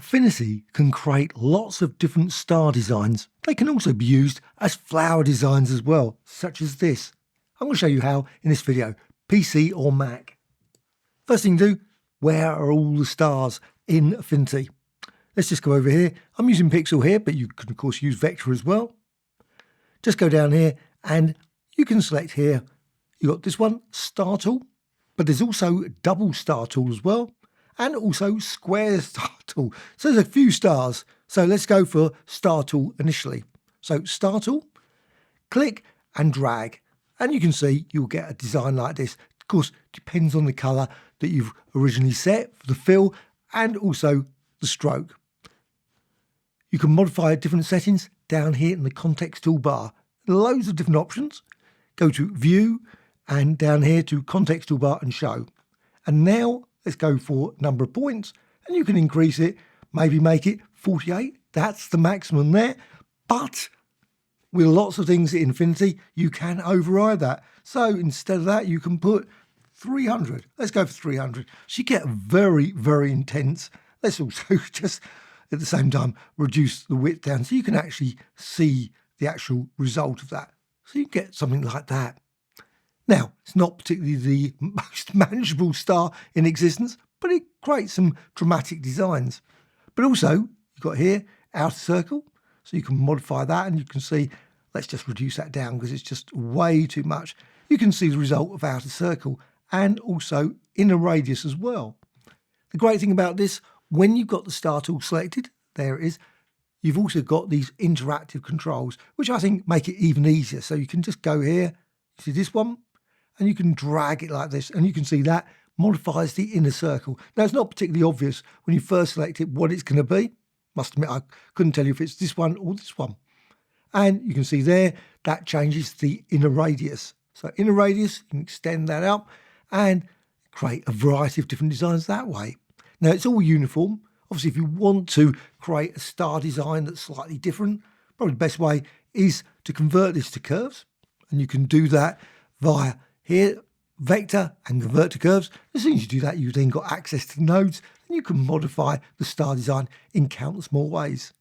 Affinity can create lots of different star designs. They can also be used as flower designs as well, such as this. I'm going to show you how in this video, PC or Mac. First thing to do, where are all the stars in Affinity? Let's just go over here. I'm using Pixel here, but you can of course use Vector as well. Just go down here and you can select here. You've got this one, Star Tool, but there's also Double Star Tool as well, and also Square Star Tool. So there's a few stars. So let's go for Star Tool initially. So Star Tool, click and drag, and you can see you'll get a design like this. Of course, depends on the colour that you've originally set for the fill and also the stroke. You can modify different settings down here in the context toolbar. Loads of different options. Go to View and down here to Context toolbar and Show. And now let's go for number of points, and you can increase it, maybe make it 48. That's the maximum there. But with lots of things in Affinity, you can override that. So instead of that, you can put 300. Let's go for 300. So you get very, very intense. Let's also just at the same time reduce the width down so you can actually see the actual result of that. So you get something like that. Now, it's not particularly the most manageable star in existence, but it creates some dramatic designs. But also, you've got here, outer circle, so you can modify that and you can see, let's just reduce that down because it's just way too much. You can see the result of outer circle and also inner radius as well. The great thing about this, when you've got the star tool selected, there it is, you've also got these interactive controls, which I think make it even easier. So you can just go here, see this one, and you can drag it like this, and you can see that modifies the inner circle. Now, it's not particularly obvious when you first select it what it's going to be. Must admit, I couldn't tell you if it's this one or this one. And you can see there, that changes the inner radius. So inner radius, you can extend that out and create a variety of different designs that way. Now, it's all uniform. Obviously, if you want to create a star design that's slightly different, probably the best way is to convert this to curves. And you can do that via here, Vector and Convert to Curves. As soon as you do that, you've then got access to the nodes and you can modify the star design in countless more ways.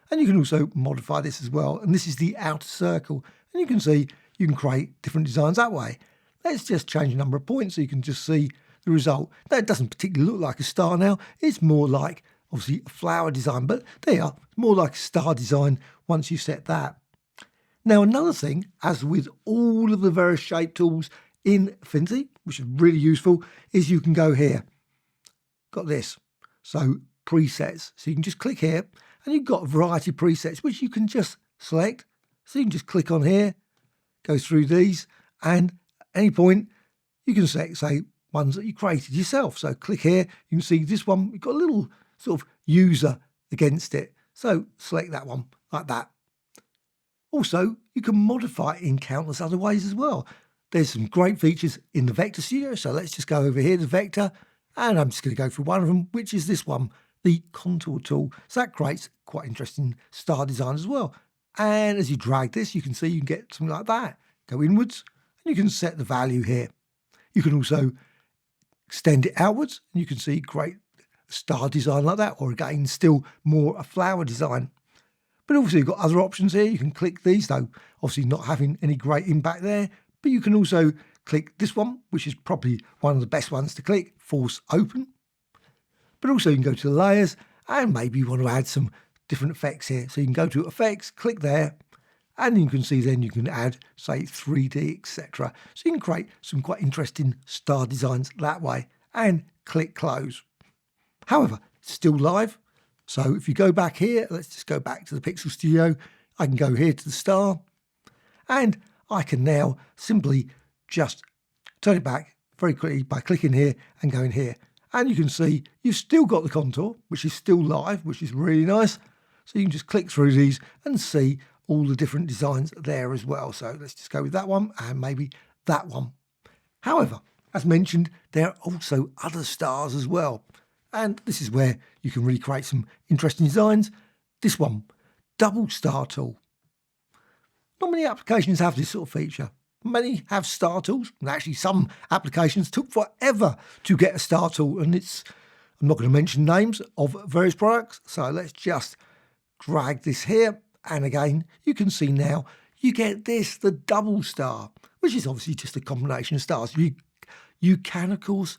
And you can also modify this as well. And this is the outer circle. And you can see you can create different designs that way. Let's just change the number of points so you can just see the result. That doesn't particularly look like a star now. It's more like, obviously, a flower design. But there, more like a star design once you set that. Now, another thing, as with all of the various shape tools in Affinity, which is really useful, is you can go here. Got this. So presets. So you can just click here and you've got a variety of presets, which you can just select. So you can just click on here, go through these, and at any point you can select, say, ones that you created yourself. So click here, you can see this one, we've got a little sort of user against it. So select that one like that. Also, you can modify it in countless other ways as well. There's some great features in the Vector Studio. So let's just go over here to Vector, and I'm just going to go through one of them, which is this one, the Contour tool. So that creates quite interesting star design as well. And as you drag this, you can see you can get something like that. Go inwards, and you can set the value here. You can also extend it outwards, and you can see great star design like that, or again, still more a flower design. But also you've got other options here. You can click these, though obviously not having any great impact there. But you can also click this one, which is probably one of the best ones to click, Force Open. But also you can go to the layers and maybe you want to add some different effects here. So you can go to Effects, click there, and you can see then you can add, say, 3D, etc. So you can create some quite interesting star designs that way and click Close. However, it's still live. So if you go back here, let's just go back to the Pixel Studio. I can go here to the star and I can now simply just turn it back very quickly by clicking here and going here. And you can see you've still got the contour, which is still live, which is really nice. So you can just click through these and see all the different designs there as well. So let's just go with that one and maybe that one. However, as mentioned, there are also other stars as well. And this is where you can really create some interesting designs. This one, Double Star Tool. Not many applications have this sort of feature. Many have star tools, and actually some applications took forever to get a star tool, and it's I'm not going to mention names of various products, so let's just drag this here. And again, you can see now you get this, the double star, which is obviously just a combination of stars. You can, of course,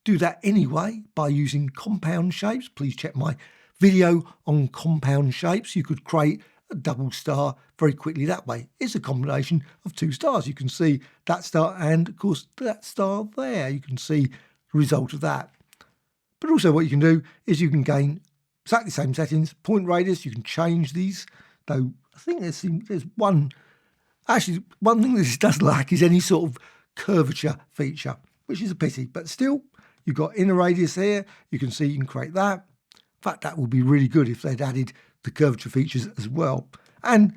do that anyway by using compound shapes. Please check my video on compound shapes. You could create a double star very quickly that way. It's a combination of two stars. You can see that star and, of course, that star there. You can see the result of that. But also what you can do is you can gain exactly the same settings, point radius. You can change these, though I think there's one. Actually, one thing that this does lack is any sort of curvature feature, which is a pity. But still, you've got inner radius here. You can see you can create that. In fact, that would be really good if they'd added the curvature features as well. And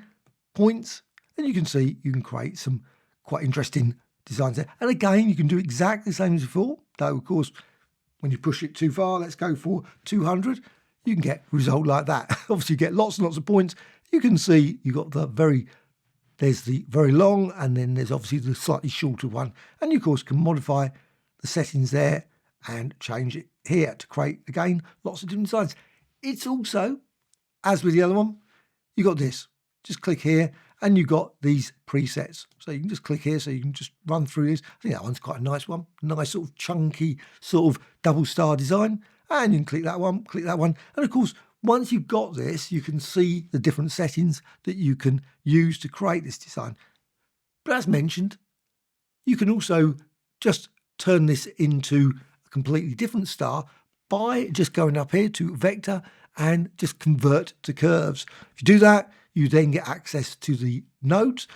points, and you can see you can create some quite interesting designs there. And again, you can do exactly the same as before, though, of course, when you push it too far, let's go for 200, you can get a result like that. Obviously, you get lots and lots of points. You can see you've got there's the very long, and then there's obviously the slightly shorter one. And you, of course, can modify the settings there and change it here to create, again, lots of different designs. It's also, as with the other one, you got this. Just click here, and you've got these presets. So you can just click here, so you can just run through this. I think that one's quite a nice one. Nice sort of chunky sort of double star design. And you can click that one, And of course, once you've got this, you can see the different settings that you can use to create this design. But as mentioned, you can also just turn this into a completely different star by just going up here to vector and just convert to curves. If you do that, you then get access to the nodes,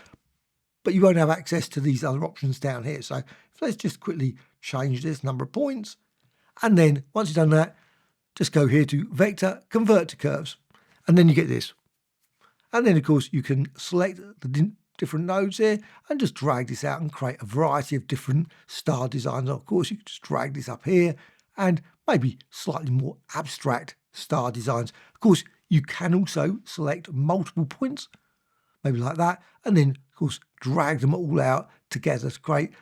but you won't have access to these other options down here. So let's just quickly change this number of points. And then once you've done that, just go here to vector, convert to curves, and then you get this. And then, of course, you can select the different nodes here and just drag this out and create a variety of different star designs. Of course, you can just drag this up here and maybe slightly more abstract star designs. Of course, you can also select multiple points, maybe like that, and then, of course, drag them all out together to create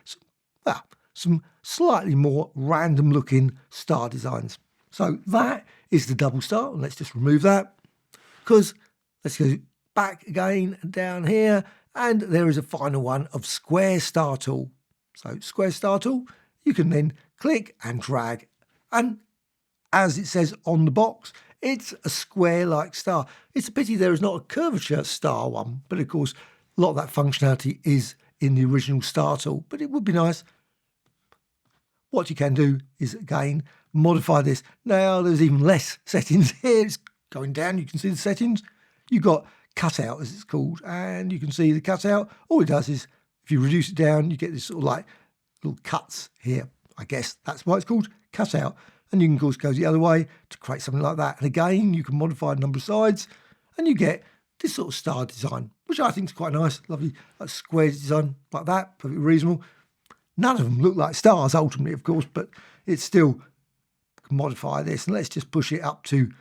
some slightly more random looking star designs. So that is the double star, and let's just remove that, because let's go back again and down here, and there is a final one of square star tool. So square star tool, you can then click and drag, and as it says on the box, it's a square-like star. It's a pity there is not a curvature star one, but of course, a lot of that functionality is in the original star tool, but it would be nice. What you can do is, again, modify this. Now, there's even less settings here. It's going down. You can see the settings. You've got cutout, as it's called, and you can see the cutout. All it does is, if you reduce it down, you get this sort of like little cuts here. I guess that's why it's called cutout. And you can, of course, go the other way to create something like that. And again, you can modify the number of sides, and you get this sort of star design, which I think is quite nice. Lovely, like square design like that, perfectly reasonable. None of them look like stars, ultimately, of course, but it's still can modify this. And let's just push it up to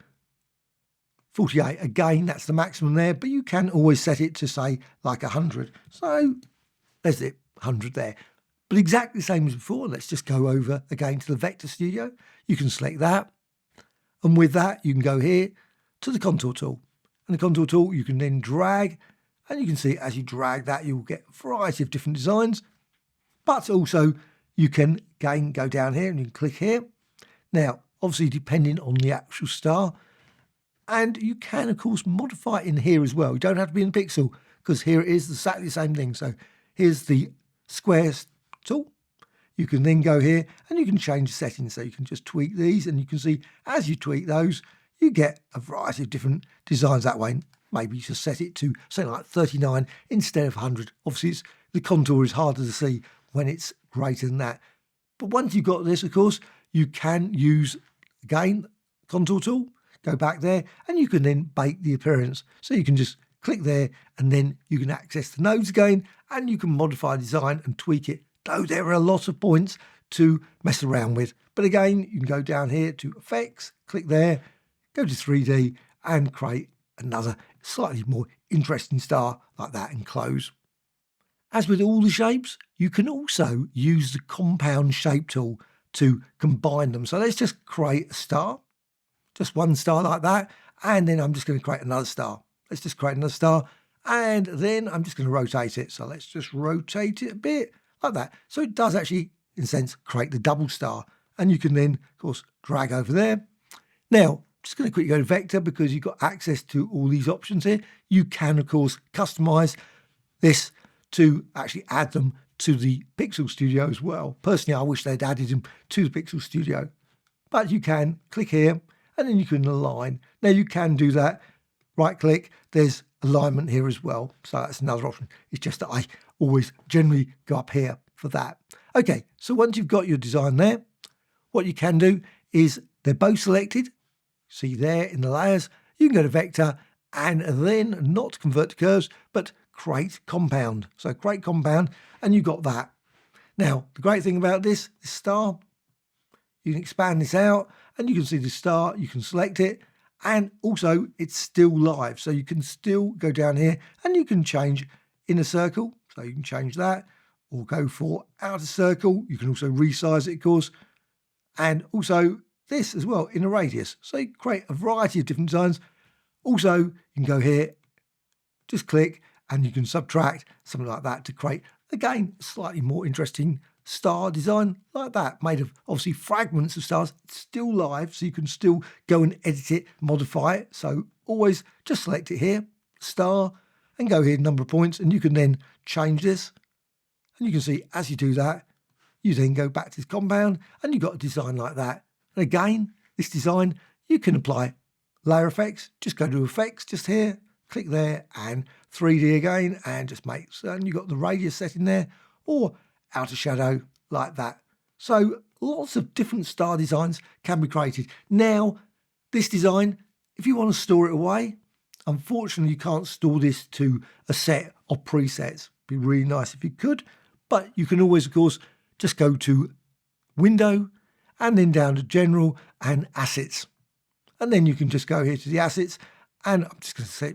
48. Again, that's the maximum there, but you can always set it to, say, like 100. So there's it, 100 there. But exactly the same as before. Let's just go over again to the Vector Studio. You can select that. And with that, you can go here to the contour tool. And the contour tool, you can then drag. And you can see as you drag that, you'll get a variety of different designs. But also, you can again go down here and you can click here. Now, obviously, depending on the actual star. And you can, of course, modify it in here as well. You don't have to be in pixel, because here it is exactly the same thing. So here's the square tool. You can then go here and you can change the settings. So you can just tweak these, and you can see as you tweak those, you get a variety of different designs that way. Maybe you just set it to something like 39 instead of 100. Obviously, the contour is harder to see when it's greater than that. But once you've got this, of course, you can use, again, contour tool, go back there, and you can then bake the appearance. So you can just click there, and then you can access the nodes again, and you can modify the design and tweak it, though there are a lot of points to mess around with. But again, you can go down here to Effects, click there, go to 3D, and create another slightly more interesting star like that, and close. As with all the shapes, you can also use the compound shape tool to combine them. So let's just create a star, just one star like that. And then I'm just going to create another star. Let's just create another star. And then I'm just going to rotate it. So let's just rotate it a bit like that. So it does actually, in a sense, create the double star. And you can then, of course, drag over there. Now, I'm just going to quickly go to vector because you've got access to all these options here. You can, of course, customize this to actually add them to the Pixel Studio as well. Personally, I wish they'd added them to the Pixel Studio. But you can click here and then you can align. Now, you can do that. Right click, there's alignment here as well. So that's another option. It's just that I always generally go up here for that. Okay, so once you've got your design there, what you can do is they're both selected. See there in the layers, you can go to vector and then not convert to curves, but create compound. So create compound and you've got that. Now, the great thing about this star, you can expand this out and you can see the star, you can select it. And also it's still live. So you can still go down here and you can change inner circle. So you can change that or go for outer circle. You can also resize it, of course. And also this as well in a radius. So you create a variety of different designs. Also, you can go here, just click and you can subtract something like that to create, again, a slightly more interesting star design like that, made of obviously fragments of stars. It's still live, so you can still go and edit it, modify it. So always just select it here, star, and go here, number of points, and you can then change this. And you can see as you do that, you then go back to this compound and you've got a design like that. And again, this design, you can apply layer effects. Just go to effects, just here, click there, and 3D again, and just make certain you've got the radius set in there, or outer shadow like that. So lots of different star designs can be created. Now, this design, if you want to store it away, unfortunately you can't store this to a set of presets. It'd be really nice if you could, but you can always, of course, just go to Window and then down to General and Assets. And then you can just go here to the Assets and I'm just going to say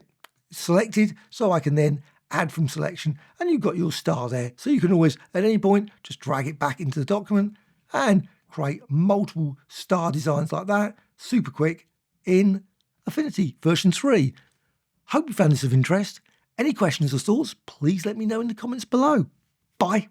selected so I can then add from selection and you've got your star there. So you can always at any point just drag it back into the document and create multiple star designs like that super quick in Affinity version 3. Hope you found this of interest. Any questions or thoughts, please let me know in the comments below. Bye.